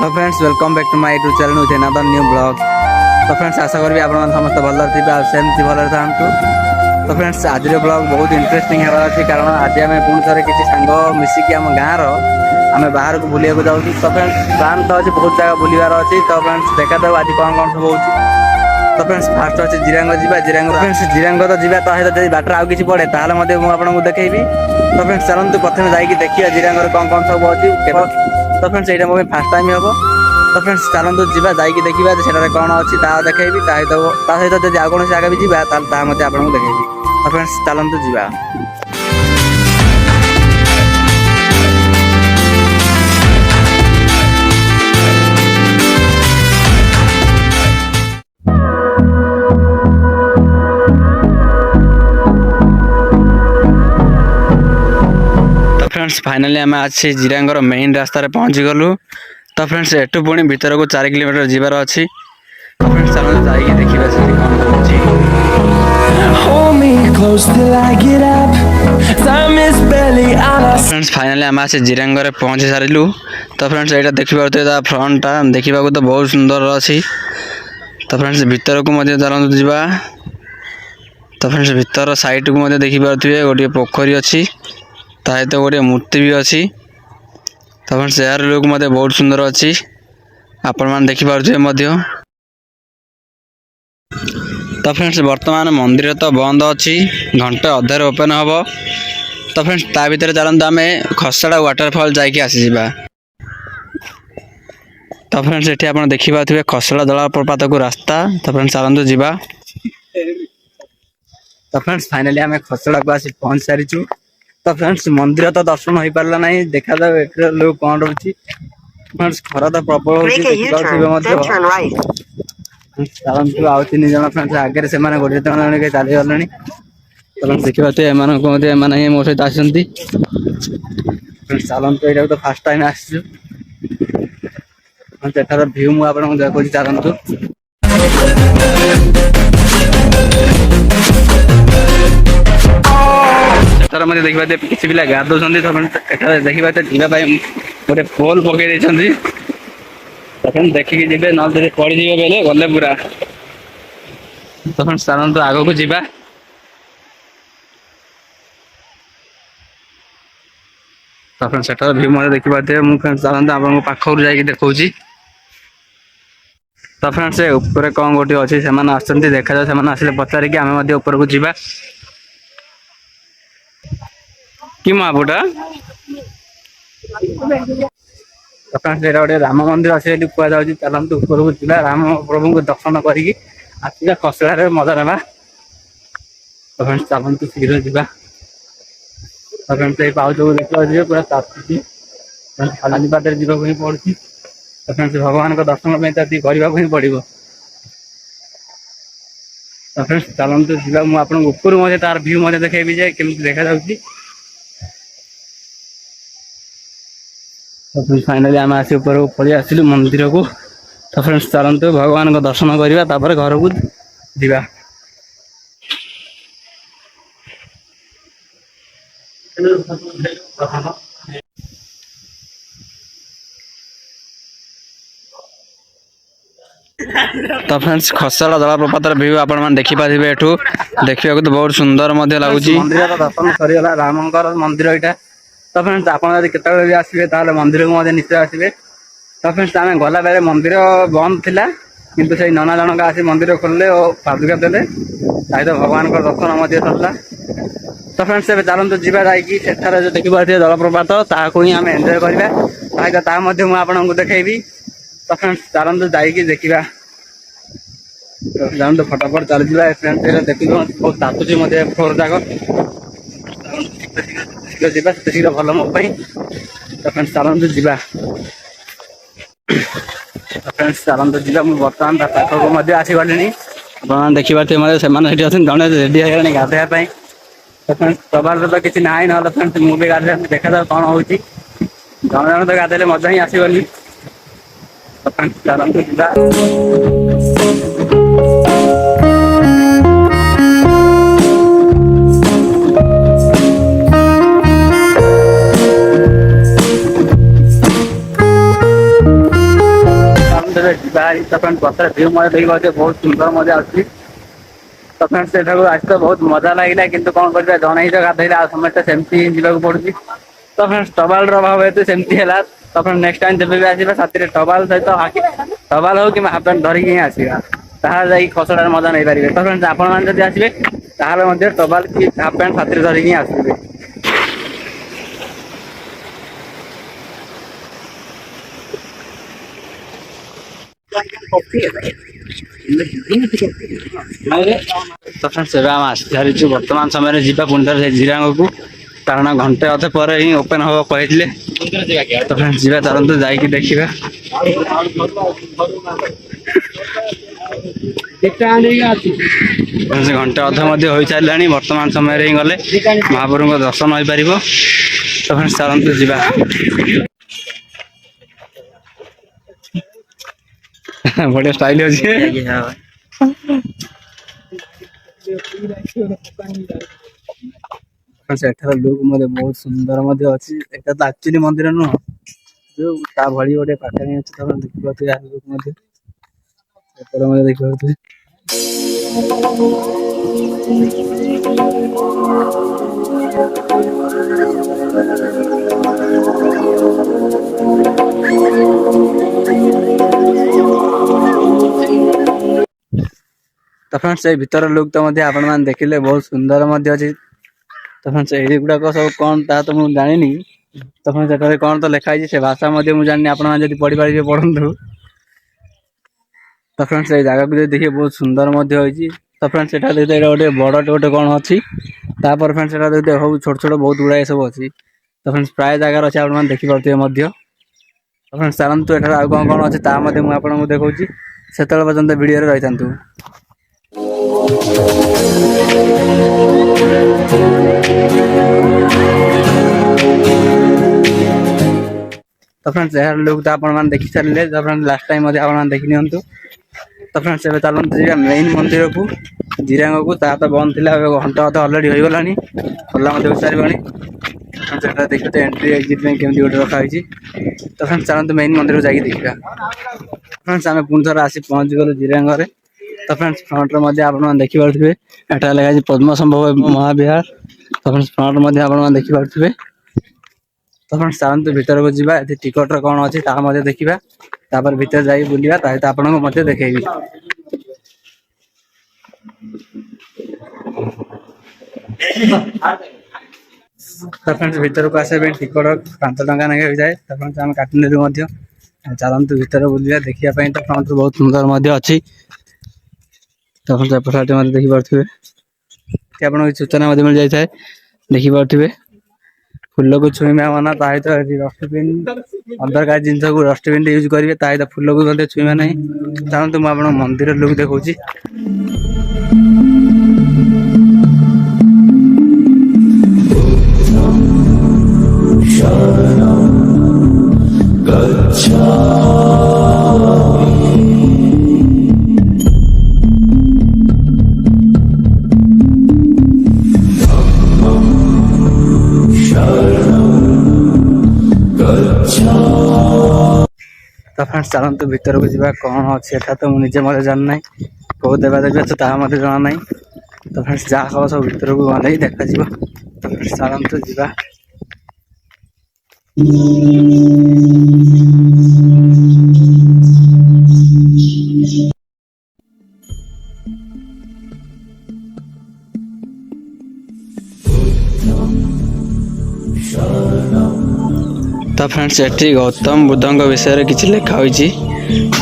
Hello friends welcome back to my YouTube channel with another new blog. तो friends आशा करी आप समस्त भल थे सेमती भल था। तो फ्रेंड्स आज ब्लॉग बहुत इंटरेस्टिंग होगा अच्छी कारण आज आम पुणी थे किसी सांग मिसिकी आम गाँव आम बाहर को बुलिया जाऊँ। तो फ्रेंड्स प्लान तो अच्छी बहुत जगह बुलवार अच्छी। तो फ्रेंड्स देखा दो आज कौन कौन सब हो। तो फ्रेंड्स फास्ट अच्छे जिरांग जिरांग फ्रेंड्स जिरांग तो जावा तो सहित बाटर आउ किसी पड़े ताल आपको देखी। तो फ्रेंड्स चलते प्रथम जाकि देखिए जिरांग कौन कौन सब अच्छी। तो फ्रेंड्स यहाँ मोबाइल फास्ट टाइम हम। तो फ्रेंड्स चलते जावा जाकि देखा से कौन अच्छी देखी सहित जब आउ कौन जगह भी जावा आपको देखी। तो फ्रेंड्स चलते जावा। फ्रेंड्स फाइनली आम आज जिरांगर मेन रास्तार पहुँची गलु। तो फ्रेंड्स एटू पुणी भीतर को 4 किलोमीटर जीवार अच्छी। तो फ्रेंड्स चलो जाइए देखिए से कौन होची। फ्रेंड्स फाइनली आम आज जिरांगर पहुँची सारू। तो फ्रेंड्स यहाँ देखिए फ्रंटा देखा तो बहुत सुंदर अच्छी। तो फ्रेंड्स भीतर को चलते जावा। तो फ्रेंड्स भीतर साइड को देखिपे गोटे पोखरी अच्छी तो गोटे मूर्ति भी अच्छी। तो फ्रेंड्स यार लुक मत बहुत सुंदर अच्छी आपण मैंने देखिपे। तो फ्रेंड्स वर्तमान मंदिर तो बंद अच्छी घंटे अधार ओपन हम। तो फ्रेंड्स ता भीतर चलते आम खसड़ा वाटरफॉल जाकि आसीजा। तो फ्रेंड्स ये आप देखिपे खसड़ा जलप्रपात को रास्ता। तो फ्रेंड्स चलते जावा। तो फ्रेंड्स फाइनली आम खसड़ा को आसी पहुंच सारीचु। तो फ्रेंड्स मंदिर तो दर्शन हो पारा ना देखा जाए लोग कौन रोचे। फ्रेंड्स खरा तो प्रबल चलते आउ 3 जन फ्रेंड्स आगे से गोटे जन चली गले। तो देखिए एम मो सहित आसती। चलते यहाँ तो फास्ट टाइम आसचु भ्यू मुझे देखो चलतु। मत देखा किसी पिला गाधो देखा जावाई गोटे पोल पकई देखिए जी ना पड़ जाए गले पूरा। तो फ्रेंड्स चलते आग को जावा। तो फ्रेंड्स सेठार व्यू मत देखिए मुझे चलते आपको पाखर जाकि देखा। तो फ्रेंड्स ऊपर कौन गोटे अच्छी से देखा जाए से आसिले पचारिकी आम ऊपर को जावा कि महापुटा। तो फ्रेंड्स ये गोटे राम मंदिर अच्छे कहुँ चलते ऊपर को जावा राम प्रभु को दर्शन करी आसा खसड़ा मजा ना। तो फ्रेंड्स चलते शीघ्र जावा। तो फ्रेंड्स ये पाउच को देखा पूरा ताती खाली पादे जावाक पड़ी। तो फ्रेंड्स भगवान को दर्शन करने पड़ो। तो फ्रेंड्स चलते जावा मुझे आपको ऊपर तार व्यू देखेबी जे केमी देखा जाऊँगी। तो फ्रेंड्स फाइनली आम आसी ऊपर को पलि आसिलु मंदिर को। तो फ्रेंड्स चलते भगवान को दर्शन करवा तापर घर को जावा। तो फ्रेंड्स खसड़ा जलप्रपात व्यू आप देखिपारे एठू देखा तो बहुत सुंदर लगुच। मंदिर दर्शन सरीगला रामंकर मंदिर यहाँ। तो फ्रेंड्स आप भी आसवे ताले मंदिर को निश्चय आसवे। तो फ्रेंड्स आम गला बेले मंदिर बंद थिला किंतु से नना जनक आसी मंदिर खोलले और पादुका देले सहित भगवान को दर्शन सरला। तो फ्रेंड्स ए चलते जावा जाकि सेठार जो देखिपे जलप्रपात ताकू ही आम एंजय करवा सहित आपको देखी। तो फ्रेंड्स चलते जाकि देखा जानते फटाफट चल जावा। फ्रेंड्स देखिए बहुत तातुची फ्लोर जाक शीघ्र शीघ्र भल मो। तो फ्रेंड्स चलते जावा। तो फ्रेंड्स चलते जावा मुझे बर्तमान पाखक आसी गली। आप देखिए से जड़े रेडी हो गाधोवाई। तो फ्रेंड्स प्रभार तो किसी ना ना फ्रेंड्स मुझे गाधे देखा जाए कौन हो जड़े जन तो गाधेले मजा ही आसगनी। तो फ्रेंड्स चलते जावा। ହେଲାଣି। ତ ଫ୍ରେଣ୍ଡ ପଛରେ ଭିଉ ମଧ୍ୟ ଦେଖି ପାରୁଥିବେ ବହୁତ ସୁନ୍ଦର ମଧ୍ୟ ଅଛି। ତ ଫ୍ରେଣ୍ଡ ସେଠାକୁ ଆସି ତ ବହୁତ ମଜା ଲାଗିଲା, କିନ୍ତୁ କ'ଣ କରିବା ଜଣେ ହିଁ ତ ଗାଧୋଇଲା, ଆଉ ସମସ୍ତେ ସେମିତି ହିଁ ଯିବାକୁ ପଡୁଛି। ତ ଫ୍ରେଣ୍ଡ ଟବାଲର ଅଭାବ ହେତୁ ସେମିତି ହେଲା। ତ ଫ୍ରେଣ୍ଡ ନେକ୍ସଟ ଟାଇମ ଯେବେ ବି ଆସିବା ସାଥିରେ ଟବାଲ ସହିତ ଟବାଲ ହଉ କିମ୍ବା ହାଫ ପ୍ୟାଣ୍ଟ ଧରିକି ହିଁ ଆସିବା, ତାହେଲେ ଯାଇକି ଖସଡ଼ାର ମଜା ନେଇପାରିବେ। ତ ଫ୍ରେଣ୍ଡ ଆପଣମାନେ ଯଦି ଆସିବେ ତାହେଲେ ମଧ୍ୟ ଟବାଲ କି ହାଫ ପ୍ୟାଣ୍ଟ ସାଥିରେ ଧରିକି ହିଁ ଆସିବେ। ତ ଫ୍ରେଣ୍ଡ ଏବେ ଆମେ ଆସିସାରିଛୁ, ବର୍ତ୍ତମାନ ସମୟରେ ଯିବା ପୁଣି ଥରେ ସେ ଜିରାଙ୍ଗକୁ, କାରଣ ଘଣ୍ଟେ ଅଧେ ପରେ ହିଁ ଓପେନ ହବ କହିଥିଲେ। ତ ଫ୍ରେଣ୍ଡ ଯିବା, ଚାଲନ୍ତୁ ଯାଇକି ଦେଖିବା। ସେ ଘଣ୍ଟେ ଅଧେ ମଧ୍ୟ ହୋଇସାରିଲାଣି, ବର୍ତ୍ତମାନ ସମୟରେ ହିଁ ଗଲେ ମହାପ୍ରଭୁଙ୍କ ଦର୍ଶନ ହୋଇପାରିବ। ତ ଫ୍ରେଣ୍ଡ ଚାଲନ୍ତୁ ଯିବା। ବଢିଆ ଷ୍ଟାଇଲ ଅଛି। ସେଠାର ଲୁକ୍ ମଧ୍ୟ ବହୁତ ସୁନ୍ଦର ମଧ୍ୟ ଅଛି। ଏଟା ତ ଆକ୍ଚୁଆଲି ମନ୍ଦିର ନୁହଁ, ଯୋଉ ତା ଭଳି ଗୋଟେ ପାଖରେ ଅଛି। ତମେ ଦେଖିପାରୁଥିବେ ଆଗକୁ ମଧ୍ୟ, ଏପଟେ ମଧ୍ୟ ଦେଖିପାରୁଥିବେ। ତ ଫ୍ରେଣ୍ଡ ସେଇ ଭିତର ଲୁକ୍ ତ ମଧ୍ୟ ଆପଣ ମାନେ ଦେଖିଲେ, ବହୁତ ସୁନ୍ଦର ମଧ୍ୟ ଅଛି। ତ ଫ୍ରେଣ୍ଡ ଏଇଗୁଡାକ ସବୁ କ'ଣ ତାହା ତ ମୁଁ ଜାଣିନି। ତ ଫ୍ରେଣ୍ଡ ସେଠାରେ କ'ଣ ତ ଲେଖା ହେଇଛି ସେ ଭାଷା ମଧ୍ୟ ମୁଁ ଜାଣିନି, ଆପଣମାନେ ଯଦି ପଢିପାରିବେ ପଢନ୍ତୁ। ତ ଫ୍ରେଣ୍ଡ ସେଇ ଜାଗାକୁ ଯଦି ଦେଖିବେ ବହୁତ ସୁନ୍ଦର ମଧ୍ୟ ହେଇଛି। ତ ଫ୍ରେଣ୍ଡ ସେଟା ଯଦି ଗୋଟେ ବଡଟେ ଗୋଟେ କ'ଣ ଅଛି, ତାପରେ ଫ୍ରେଣ୍ଡ ସେଟା ଯଦି ହଉ ଛୋଟ ଛୋଟ ବହୁତ ଗୁଡାଏ ସବୁ ଅଛି। ତ ଫ୍ରେଣ୍ଡ ପ୍ରାୟ ଜାଗାରେ ଅଛି, ଆପଣମାନେ ଦେଖିପାରୁଥିବେ ମଧ୍ୟ। ତ ଫ୍ରେଣ୍ଡ ଚାଲନ୍ତୁ ଏଠାରେ ଆଉ କ'ଣ କ'ଣ ଅଛି ତାହା ମଧ୍ୟ ମୁଁ ଆପଣଙ୍କୁ ଦେଖଉଛି, ସେତେବେଳେ ପର୍ଯ୍ୟନ୍ତ ଭିଡିଓରେ ରହିଥାନ୍ତୁ। ତ ଫ୍ରେଣ୍ଡ ଏହାର ଲୁକ୍ ତ ଆପଣମାନେ ଦେଖି ସାରିଲେ। ତ ଫ୍ରେଣ୍ଡ ଲାଷ୍ଟ ଟାଇମ ମଧ୍ୟ ଆପଣମାନେ ଦେଖି ନିଅନ୍ତୁ। ତ ଫ୍ରେଣ୍ଡ ଏବେ ଚାଲନ୍ତୁ ଯିବା ମେନ୍ ମନ୍ଦିରକୁ, ଜିରାଙ୍ଗକୁ। ତାହା ତ ବନ୍ଦ ଥିଲା, ଏବେ ଘଣ୍ଟା ଅଧେ ଅଲରେଡି ହୋଇଗଲାଣି, ଖୋଲା ମଧ୍ୟ ହୋଇସାରିବଣି। ସେଟା ଦେଖିବେ ଏଣ୍ଟ୍ରି ଏକ୍ଜିଟ୍ ପାଇଁ କେମିତି ଗୋଟେ ରଖା ହେଇଛି। ତ ଫ୍ରେଣ୍ଡ ଚାଲନ୍ତୁ ମେନ୍ ମନ୍ଦିରକୁ ଯାଇକି ଦେଖିବା। ଫ୍ରେଣ୍ଡ ଆମେ ପୁଣି ଥରେ ଆସି ପହଞ୍ଚିଗଲୁ ଜିରାଙ୍ଗରେ। ତ ଫ୍ରେଣ୍ଡ ଫ୍ରଣ୍ଟରେ ମଧ୍ୟ ଆପଣମାନେ ଦେଖିପାରୁଥିବେ, ଏଟା ଲେଖା ହେଇଛି ପଦ୍ମସମ୍ଭବ ମହାବିହାର। ତ ଫ୍ରେଣ୍ଡ ଫ୍ରଣ୍ଟ ମଧ୍ୟ ଆପଣମାନେ ଦେଖିପାରୁଥିବେ। ତ ଫ୍ରେଣ୍ଡ ଚାଲନ୍ତୁ ଭିତରକୁ ଯିବା, ଏଠି ଟିକଟର କ'ଣ ଅଛି ତାହା ମଧ୍ୟ ଦେଖିବା, ତାପରେ ଭିତରେ ଯାଇକି ବୁଲିବା, ତା ସହିତ ଆପଣଙ୍କୁ ମଧ୍ୟ ଦେଖେଇବି। ତ ଫ୍ରେଣ୍ଡ ଭିତରକୁ ଆସିବା ପାଇଁ ଟିକଟ 5 ଟଙ୍କା ନେଖା ହୋଇଥାଏ। ତ ଫ୍ରେଣ୍ଡ ଆମେ କାଟିନେଲୁ ମଧ୍ୟ। ଚାଲନ୍ତୁ ଭିତରେ ବୁଲିବା, ଦେଖିବା ପାଇଁ। ତ ଫ୍ରଣ୍ଟ ବହୁତ ସୁନ୍ଦର ମଧ୍ୟ ଅଛି। ତ ଫ୍ରେଣ୍ଡ ଏପଟ ସାଇଡ୍ ମଧ୍ୟ ଦେଖିପାରୁଥିବେ, ଏଠି ଆପଣଙ୍କୁ କିଛି ସୂଚନା ମଧ୍ୟ ମିଳିଯାଇଥାଏ, ଦେଖିପାରୁଥିବେ। ଫୁଲକୁ ଛୁଇଁବା ମନା, ତା ସହିତ ଏଠି ଡଷ୍ଟବିନ୍, ଅଦରକାରୀ ଜିନିଷକୁ ଡଷ୍ଟବିନ୍ ୟୁଜ୍ କରିବେ, ତା ସହିତ ଫୁଲକୁ ମଧ୍ୟ ଛୁଇଁବା ନାହିଁ। ଚାଲନ୍ତୁ ମୁଁ ଆପଣଙ୍କୁ ମନ୍ଦିର ଲୁକ୍ ଦେଖଉଛି। ତ ଫ୍ରେଣ୍ଡ ଚାଲନ୍ତୁ ଭିତରକୁ ଯିବା, କ'ଣ ଅଛି ଏଟା ତ ମୁଁ ନିଜେ ମଧ୍ୟ ଜାଣିନାହିଁ, କୋଉ ଦେବାଦେବୀ ଅଛି ତାହା ମଧ୍ୟ ଜଣା ନାହିଁ। ତ ଫ୍ରେଣ୍ଡ ଯାହା ହବ ସବୁ ଭିତରକୁ ଗଲେ ହିଁ ଦେଖାଯିବ। ତ ଫ୍ରେଣ୍ଡ ଚାଲନ୍ତୁ ଯିବା। ତ ଫ୍ରେଣ୍ଡସ୍ ଏଠି ଗୌତମ ବୁଦ୍ଧଙ୍କ ବିଷୟରେ କିଛି ଲେଖା ହୋଇଛି,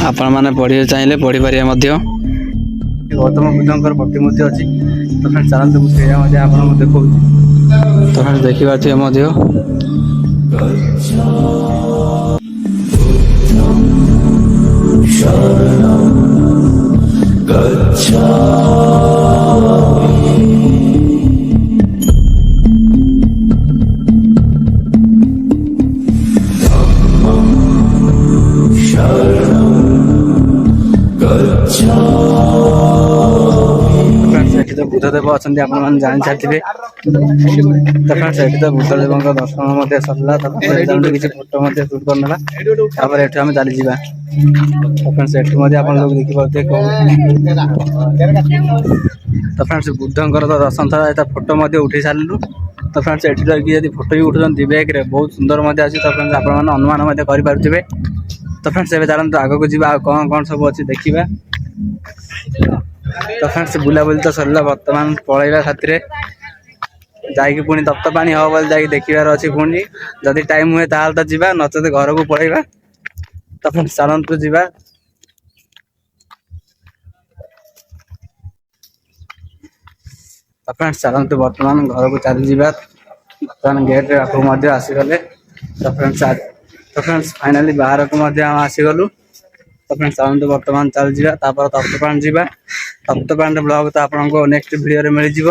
ଆପଣମାନେ ପଢ଼ିବାକୁ ଚାହିଁଲେ ପଢ଼ିପାରିବେ ମଧ୍ୟ। ଗୌତମ ବୁଦ୍ଧଙ୍କର ପ୍ରତିମୂର୍ତ୍ତି ଅଛି। ତ ଫ୍ରେଣ୍ଡସ୍ ଚାଲନ୍ତୁ ମୁଁ ସେଇଟା ମଧ୍ୟ ଆପଣଙ୍କୁ ଦେଖାଉଛି। ତ ଫ୍ରେଣ୍ଡସ୍ ଦେଖିପାରୁଥିବେ ମଧ୍ୟ। ବୁଦ୍ଧଦେବ ଅଛନ୍ତି ଆପଣମାନେ ଜାଣିସାରିଥିବେ। ତ ଫ୍ରେଣ୍ଡସ୍ ଏଠି ତ ବୁଦ୍ଧଦେବଙ୍କ ଦର୍ଶନ ମଧ୍ୟ ସରିଲା। ତାପରେ କିଛି ଫଟୋ ମଧ୍ୟ ସୁଟ୍ କରିନେଲା। ତାପରେ ଏଠୁ ଆମେ ଚାଲିଯିବା। ତ ଫ୍ରେଣ୍ଡସ୍ ଏଠୁ ମଧ୍ୟ ଆପଣ ଲୋକ ଦେଖିପାରୁଥିବେ ତ ଫ୍ରେଣ୍ଡସ୍ ବୁଦ୍ଧଙ୍କର ତ ଦର୍ଶନ ଥର ଏଟା ଫଟୋ ମଧ୍ୟ ଉଠେଇ ସାରିଲୁ। ତ ଫ୍ରେଣ୍ଡସ୍ ଏଠି ରହିକି ଯଦି ଫଟୋ ବି ଉଠୁଛନ୍ତି ବ୍ୟାଗ୍ରେ ବହୁତ ସୁନ୍ଦର ମଧ୍ୟ ଅଛି। ତ ଫ୍ରେଣ୍ଡସ୍ ଆପଣମାନେ ଅନୁମାନ ମଧ୍ୟ କରିପାରୁଥିବେ। ତ ଫ୍ରେଣ୍ଡସ୍ ଏବେ ଚାଲନ୍ତୁ ଆଗକୁ ଯିବା ଆଉ କଣ ସବୁ ଅଛି ଦେଖିବା। ତ ଫ୍ରେଣ୍ଡସ୍ ବୁଲାବୁଲି ତ ସରିଲା ବର୍ତ୍ତମାନ ପଳେଇବା ସାଥିରେ ଯାଇକି ପୁଣି ତପ୍ତପାଣି ହବ ବୋଲି ଯାଇକି ଦେଖିବାର ଅଛି। ପୁଣି ଯଦି ଟାଇମ୍ ହୁଏ ତାହେଲେ ତ ଯିବା, ନଚେତ ଘରକୁ ପଳେଇବା। ତ ଫ୍ରେଣ୍ଡସ୍ ଚାଲନ୍ତୁ ଯିବା। ତ ଫ୍ରେଣ୍ଡସ୍ ଚାଲନ୍ତୁ ବର୍ତ୍ତମାନ ଘରକୁ ଚାଲିଯିବା। ବର୍ତ୍ତମାନ ଗେଟ୍ରେ ଆଗକୁ ମଧ୍ୟ ଆସିଗଲେ। ତ ଫ୍ରେଣ୍ଡସ୍ ଫାଇନାଲି ବାହାରକୁ ମଧ୍ୟ ଆମେ ଆସିଗଲୁ। ତ ଫ୍ରେଣ୍ଡସ୍ ଚାଲନ୍ତୁ ବର୍ତ୍ତମାନ ଚାଲିଯିବା। ତାପରେ ତପ୍ତପାଣି ଯିବା। ତପ୍ତପାଣିର ବ୍ଲଗ ତ ଆପଣଙ୍କୁ ନେକ୍ସଟ ଭିଡ଼ିଓରେ ମିଳିଯିବ।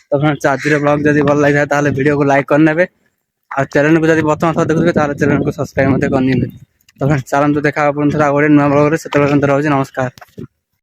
ତ ଫ୍ରେଣ୍ଡସ୍ ଆଜିର ବ୍ଲଗ ଯଦି ଭଲ ଲାଗିଲା ତାହେଲେ ଭିଡ଼ିଓକୁ ଲାଇକ୍ କରିନେବେ। ଆଉ ଚ୍ୟାନେଲକୁ ଯଦି ପ୍ରଥମ ଥର ଦେଖୁଥିବେ ତାହେଲେ ଚ୍ୟାନେଲକୁ ସବସ୍କ୍ରାଇବ୍ ମଧ୍ୟ କରିନେବେ। ତ ଫ୍ରେଣ୍ଡସ୍ ଚାଲନ୍ତୁ ଦେଖା ହବ ପୁଣି ଥରେ ଆଉ ଗୋଟେ ନୂଆ ବ୍ଲଗରେ। ସେତେବେଳେ ରହୁଛି ନମସ୍କାର।